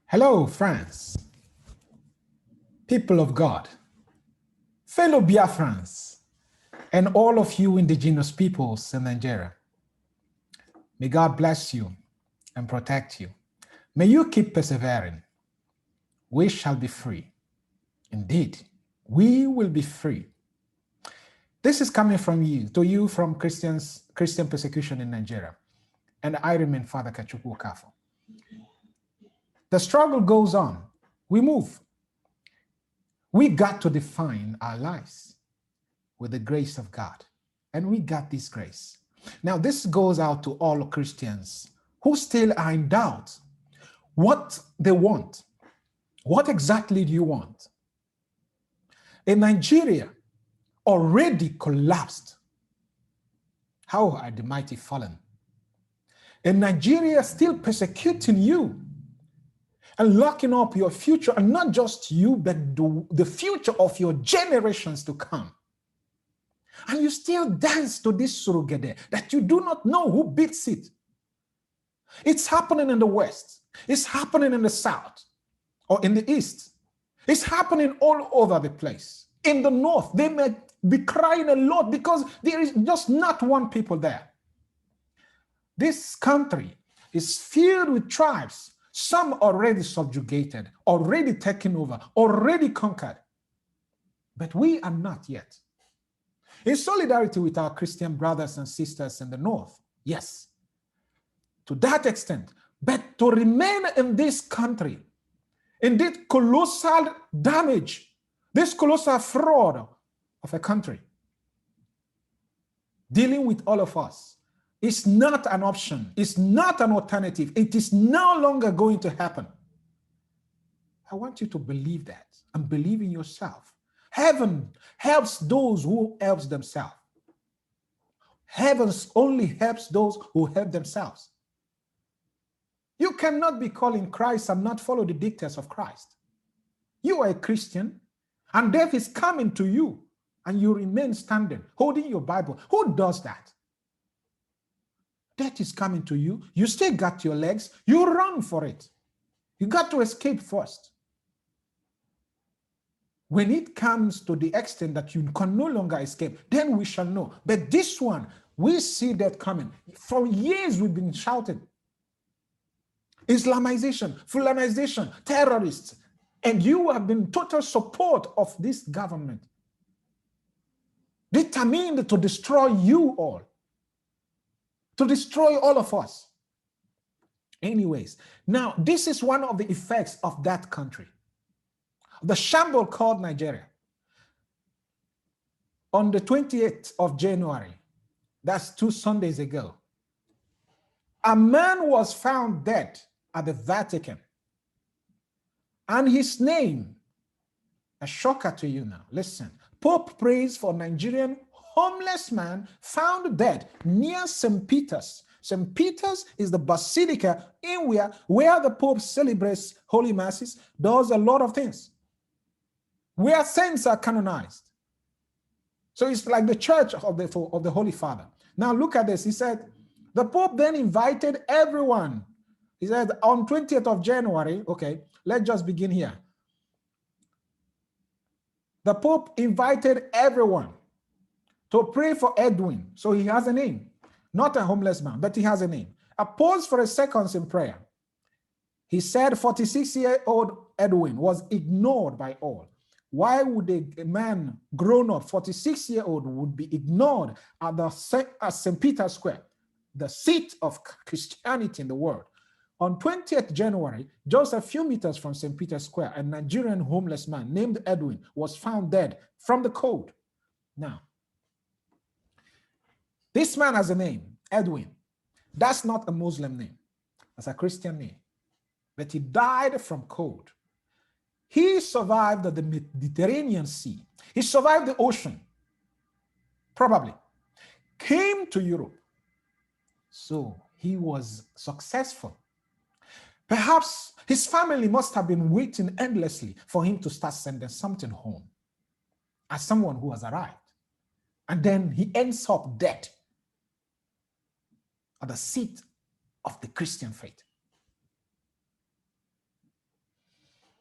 Hello, friends, people of God, fellow Biafrans, and all of you indigenous peoples in Nigeria. May God bless you and protect you. May you keep persevering. We shall be free. Indeed, we will be free. This is coming from you, to you from Christian persecution in Nigeria. And I remain Father Kachukwu Okafo. The struggle goes on. We move. We got to define our lives with the grace of God. And we got this grace. Now, this goes out to all Christians who still are in doubt what they want. What exactly do you want? In Nigeria, already collapsed. How are the mighty fallen? In Nigeria, still persecuting you and locking up your future, and not just you, but the future of your generations to come. And you still dance to this surugede that you do not know who beats it. It's happening in the West. It's happening in the South or in the East. It's happening all over the place. In the North, they may be crying a lot because there is just not one people there. This country is filled with tribes, some already subjugated, already taken over, already conquered. But we are not yet. In solidarity with our Christian brothers and sisters in the North, yes, to that extent. But to remain in this country, in this colossal damage, this colossal fraud of a country, dealing with all of us, is not an option. It's not an alternative. It is no longer going to happen. I want you to believe that and believe in yourself. Heaven helps those who help themselves. Heaven only helps those who help themselves. You cannot be calling Christ and not follow the dictates of Christ. You are a Christian, and death is coming to you, and you remain standing, holding your Bible. Who does that? Death is coming to you. You still got your legs. You run for it. You got to escape first. When it comes to the extent that you can no longer escape, then we shall know. But this one, we see that coming. For years, we've been shouting. Islamization, Fulanization, terrorists. And you have been total support of this government. Determined to destroy you all. To destroy all of us. Anyways, now this is one of the effects of that country. The shamble called Nigeria. On the 28th of January, that's 2 Sundays ago, a man was found dead at the Vatican. And his name, a shocker to you now, listen. Pope prays for Nigerian homeless man found dead near St. Peter's. St. Peter's is the basilica in where the Pope celebrates holy masses, does a lot of things, where saints are canonized. So it's like the church of the Holy Father. Now look at this. He said, the Pope then invited everyone. He said on 20th of January, okay, let's just begin here. The Pope invited everyone to pray for Edwin. So he has a name, not a homeless man, but he has a name. I paused for a second in prayer. He said 46-year-old Edwin was ignored by all. Why would a man grown up, 46-year-old, would be ignored at St. Peter's Square, the seat of Christianity in the world? On 20th January, just a few meters from St. Peter's Square, a Nigerian homeless man named Edwin was found dead from the cold. Now, this man has a name, Edwin. That's not a Muslim name. That's a Christian name. But he died from cold. He survived the Mediterranean Sea. He survived the ocean, probably. Came to Europe. So he was successful. Perhaps his family must have been waiting endlessly for him to start sending something home as someone who has arrived. And then he ends up dead at the seat of the Christian faith.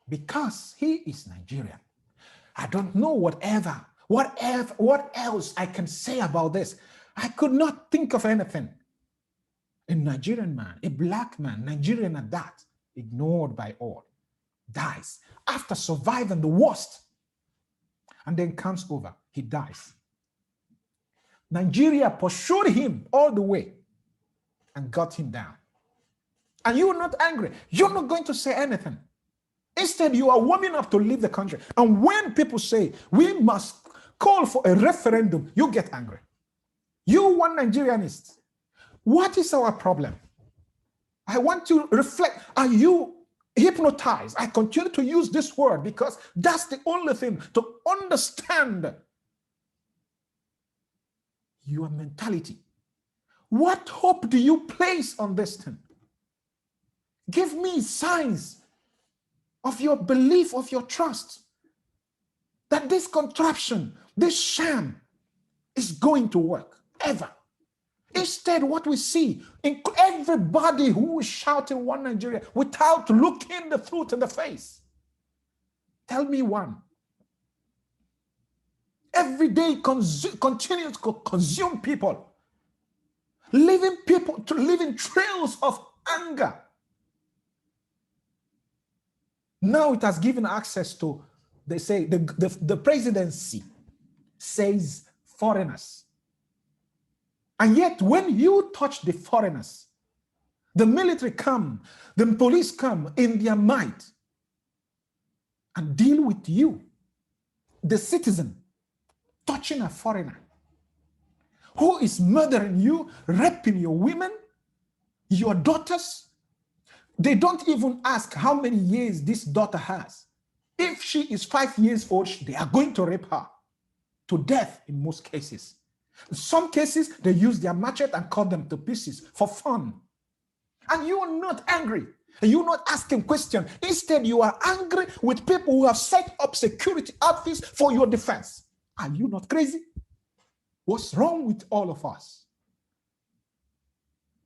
because he is Nigerian. I don't know what else I can say about this. I could not think of anything. A Nigerian man, a black man, Nigerian at that, ignored by all, dies after surviving the worst, and then comes over, he dies. Nigeria pursued him all the way and got him down. And you are not angry. You're not going to say anything. Instead, you are warming up to leave the country. And when people say, we must call for a referendum, you get angry. You, one Nigerianist, what is our problem? I want to reflect. Are you hypnotized? I continue to use this word because that's the only thing to understand your mentality. What hope do you place on this thing? Give me signs of your belief, of your trust, that this contraption, this sham is going to work, ever. Instead, what we see, everybody who is shouting one Nigeria without looking the truth in the face. Tell me one. Every day continues to consume people, leaving people to living trails of anger. Now it has given access to, they say, the presidency says foreigners. And yet when you touch the foreigners, the military come, the police come in their might and deal with you, the citizen, touching a foreigner who is murdering you, raping your women, your daughters. They don't even ask how many years this daughter has. If she is 5 years old, they are going to rape her to death in most cases. In some cases, they use their machete and cut them to pieces for fun. And you are not angry. You're not asking questions. Instead, you are angry with people who have set up security outfits for your defense. Are you not crazy? What's wrong with all of us?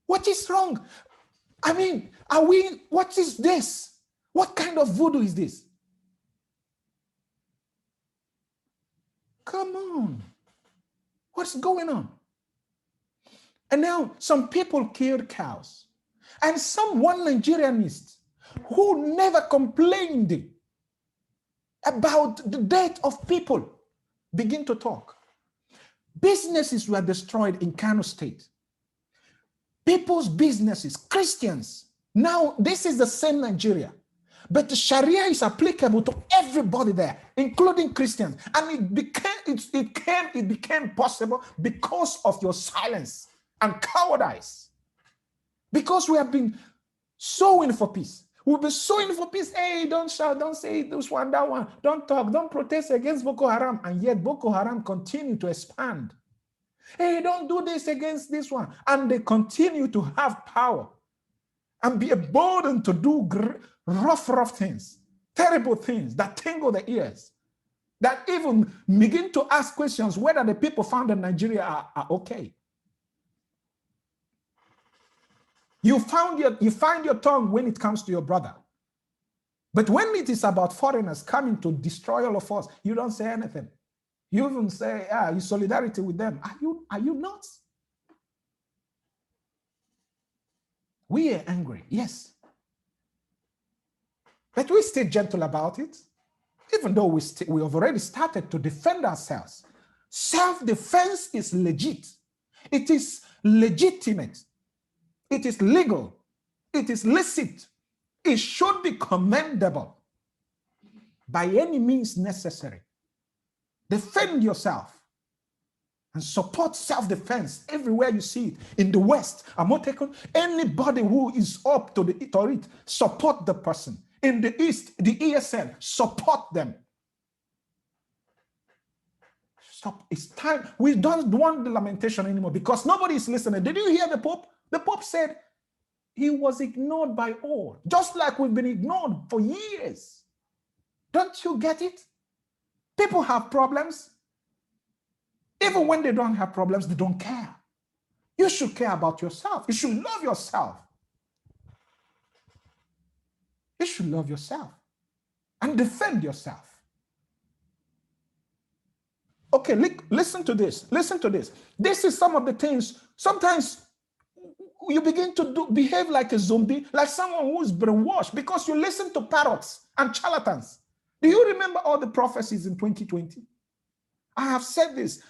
What is wrong? I mean, what is this? What kind of voodoo is this? Come on. What's going on? And now some people killed cows. And one Nigerianist who never complained about the death of people begin to talk. Businesses were destroyed in Kano State. People's businesses, Christians. Now, this is the same Nigeria. But the Sharia is applicable to everybody there, including Christians. And it became possible because of your silence and cowardice. Because we have been sowing for peace. We've been sowing for peace. Hey, don't shout, don't say this one, that one. Don't talk, don't protest against Boko Haram. And yet Boko Haram continue to expand. Hey, don't do this against this one. And they continue to have power and be emboldened to do rough things, terrible things that tingle the ears, that even begin to ask questions whether the people found in Nigeria are okay. You find your tongue when it comes to your brother. But when it is about foreigners coming to destroy all of us, you don't say anything. You even say, you solidarity with them. Are you nuts? We are angry, yes. But we stay gentle about it, even though we have already started to defend ourselves. Self-defense is legit. It is legitimate. It is legal. It is licit. It should be commendable by any means necessary. Defend yourself and support self-defense everywhere you see it. In the West, anybody who is up to it, support the person. In the East, the ESN, support them. Stop. It's time. We don't want the lamentation anymore because nobody is listening. Did you hear the Pope? The Pope said he was ignored by all, just like we've been ignored for years. Don't you get it? People have problems. Even when they don't have problems, they don't care. You should care about yourself. You should love yourself. You should love yourself. and defend yourself. Okay, listen to this. Listen to this. This is some of the things. Sometimes you begin to behave like a zombie, like someone who's brainwashed because you listen to parrots and charlatans. Do you remember all the prophecies in 2020? I have said this.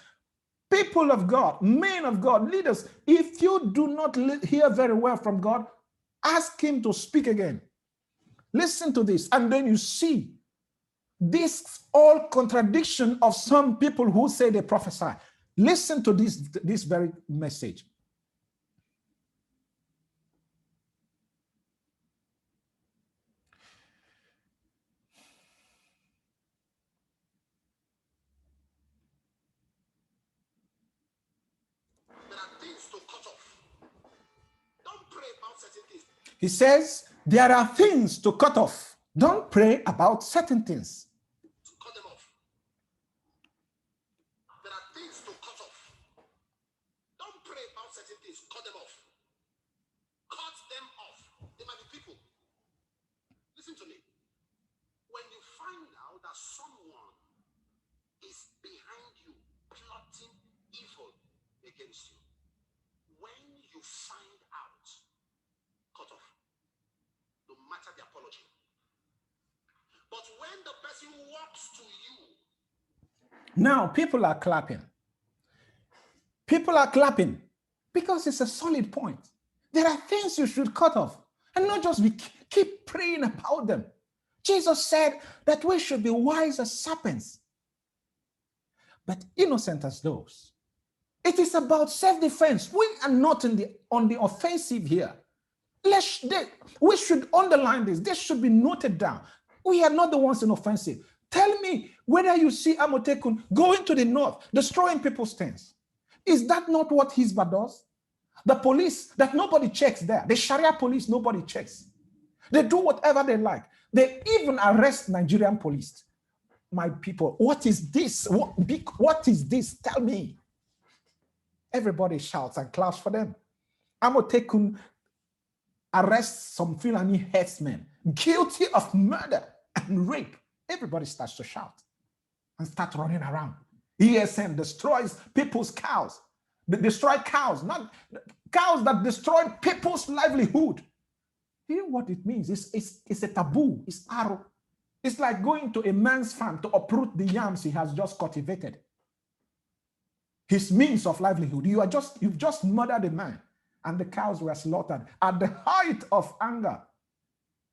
People of God, men of God, leaders, if you do not hear very well from God, ask him to speak again. Listen to this, and then you see this all contradiction of some people who say they prophesy. Listen to this very message. He says, there are things to cut off. Don't pray about certain things. To cut them off. There are things to cut off. Don't pray about certain things. Cut them off. Cut them off. They might be people. Listen to me. When you find out that someone is behind you, plotting evil against you, when you find out, cut off. No matter the apology. But when the person walks to you. Now, people are clapping. People are clapping because it's a solid point. There are things you should cut off and not just keep praying about them. Jesus said that we should be wise as serpents, but innocent as doves. It is about self-defense. We are not on the offensive here. We should underline this. This should be noted down. We are not the ones in offensive. Tell me whether you see Amotekun going to the north, destroying people's tents. Is that not what Hizbah does? The police, that nobody checks there. The Sharia police, nobody checks. They do whatever they like. They even arrest Nigerian police. My people, what is this? What is this? Tell me. Everybody shouts and claps for them. Amotekun arrests some Fulani herdsmen guilty of murder and rape. Everybody starts to shout and start running around. ESN destroys people's cows. They destroy cows, not cows that destroy people's livelihood. You know what it means? It's a taboo. It's arrow. It's like going to a man's farm to uproot the yams he has just cultivated. His means of livelihood. You've just murdered a man, and the cows were slaughtered at the height of anger.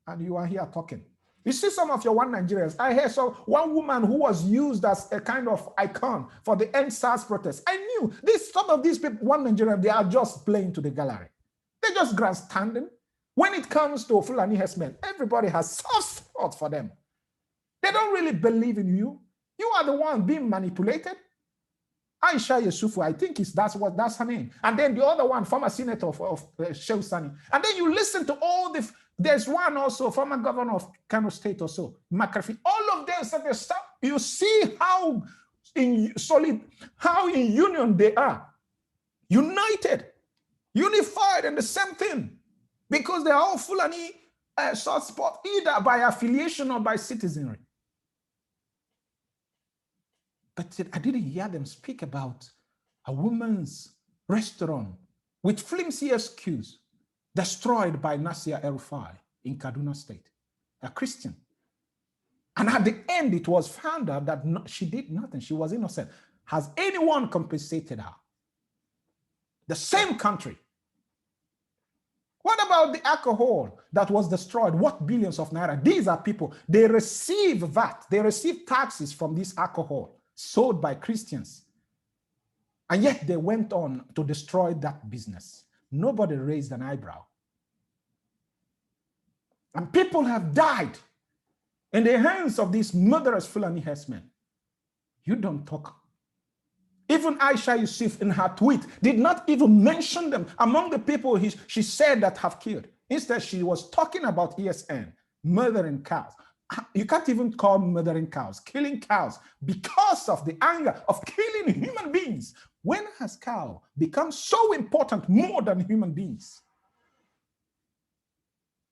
And you are here talking. You see some of your one Nigerians. I heard one woman who was used as a kind of icon for the End SARS protest. I knew some of these people, one Nigerian, they are just playing to the gallery. They're just grandstanding. When it comes to Fulani herdsmen, everybody has soft spot for them. They don't really believe in you. You are the one being manipulated. Aisha Yusufu, I think that's her name. And then the other one, former senator of Shehu Sani. And then you listen to all the, there's one also, former governor of Kano State also, McAfee. All of them said they stop. You see how in union they are. United, unified, and the same thing. Because they are all Fulani soft spot, either by affiliation or by citizenry. But I didn't hear them speak about a woman's restaurant with flimsy excuse destroyed by Nasir El-Rufai in Kaduna State, a Christian. And at the end, it was found out that she did nothing. She was innocent. Has anyone compensated her? The same country. What about the alcohol that was destroyed? What billions of naira? These are people, they receive VAT, they receive taxes from this alcohol sold by Christians. And yet they went on to destroy that business. Nobody raised an eyebrow. And people have died in the hands of these murderous Fulani herdsmen. You don't talk. Even Aisha Yusuf in her tweet did not even mention them among the people she said that have killed. Instead, she was talking about ESN, murdering cows. You can't even call murdering cows, killing cows, because of the anger of killing human beings. When has cow become so important more than human beings?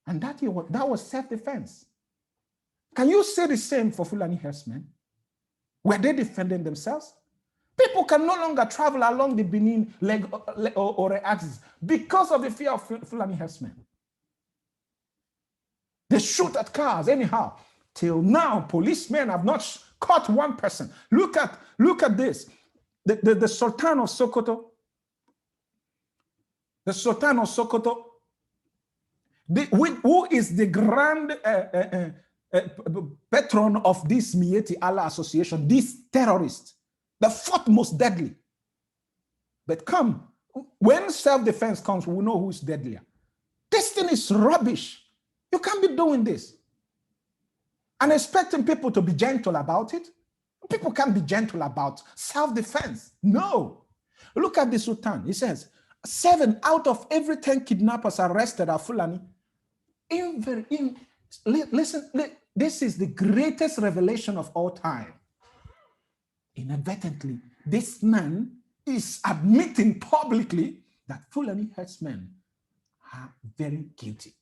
And that was self-defense. Can you say the same for Fulani herdsmen? Were they defending themselves? People can no longer travel along the Benin leg or axis because of the fear of Fulani herdsmen. They shoot at cars anyhow. Till now, policemen have not caught one person. Look at this. The Sultan of Sokoto. The Sultan of Sokoto, who is the grand patron of this Mieti Allah Association, this terrorist, the fourth most deadly. But come, when self-defense comes, we know who's deadlier. This thing is rubbish. You can't be doing this and expecting people to be gentle about it. People can't be gentle about self-defense. No. Look at the Sultan. He says, 7 out of every 10 kidnappers arrested are Fulani. Listen, this is the greatest revelation of all time. Inadvertently, this man is admitting publicly that Fulani herdsmen are very guilty.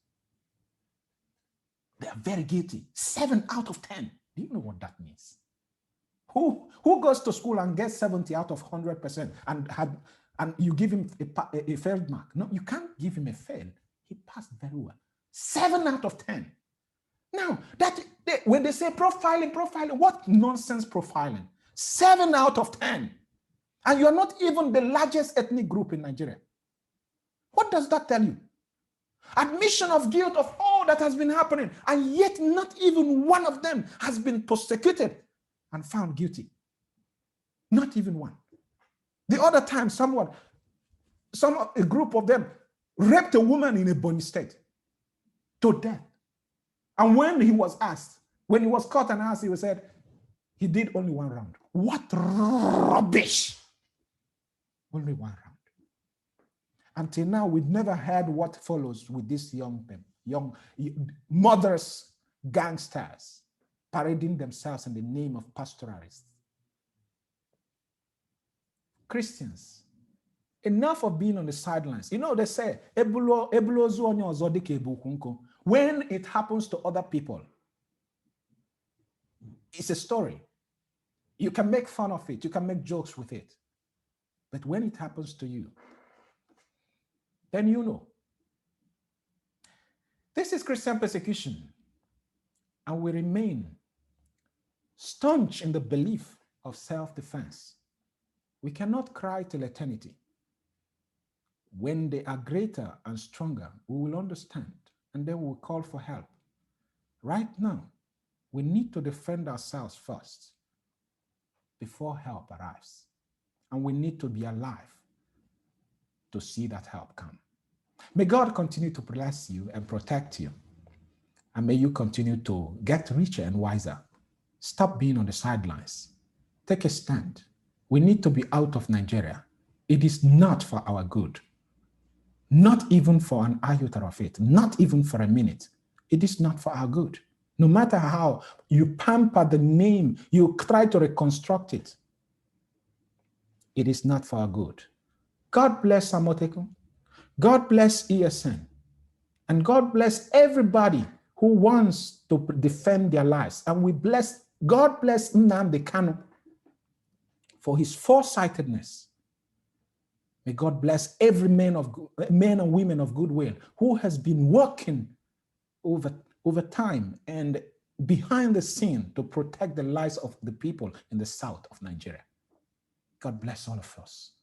They are very guilty. 7 out of 10. Do you know what that means? Who goes to school and gets 70 out of 100% and you give him a failed mark? No, you can't give him a fail. He passed very well. 7 out of 10. Now, when they say profiling, what nonsense profiling? 7 out of 10. And you're not even the largest ethnic group in Nigeria. What does that tell you? Admission of guilt of all that has been happening, and yet not even one of them has been prosecuted and found guilty. Not even one. The other time, a group of them raped a woman in a Bonny state to death. And when he was caught and asked, he said, he did only 1 round. What rubbish! Only 1 round. Until now, we've never heard what follows with these young mothers, gangsters, parading themselves in the name of pastoralists. Christians, enough of being on the sidelines. You know, they say, when it happens to other people, it's a story. You can make fun of it. You can make jokes with it. But when it happens to you, then you know. This is Christian persecution. And we remain staunch in the belief of self-defense. We cannot cry till eternity. When they are greater and stronger, we will understand, and then we will call for help. Right now, we need to defend ourselves first before help arrives. And we need to be alive to see that help come. May God continue to bless you and protect you. And may you continue to get richer and wiser. Stop being on the sidelines. Take a stand. We need to be out of Nigeria. It is not for our good. Not even for an iota of it. Not even for a minute. It is not for our good. No matter how you pamper the name, you try to reconstruct it. It is not for our good. God bless Samoteku. God bless ESN. And God bless everybody who wants to defend their lives. And God bless Nnamdi Kanu for his foresightedness. May God bless every men and women of goodwill who has been working over time and behind the scene to protect the lives of the people in the south of Nigeria. God bless all of us.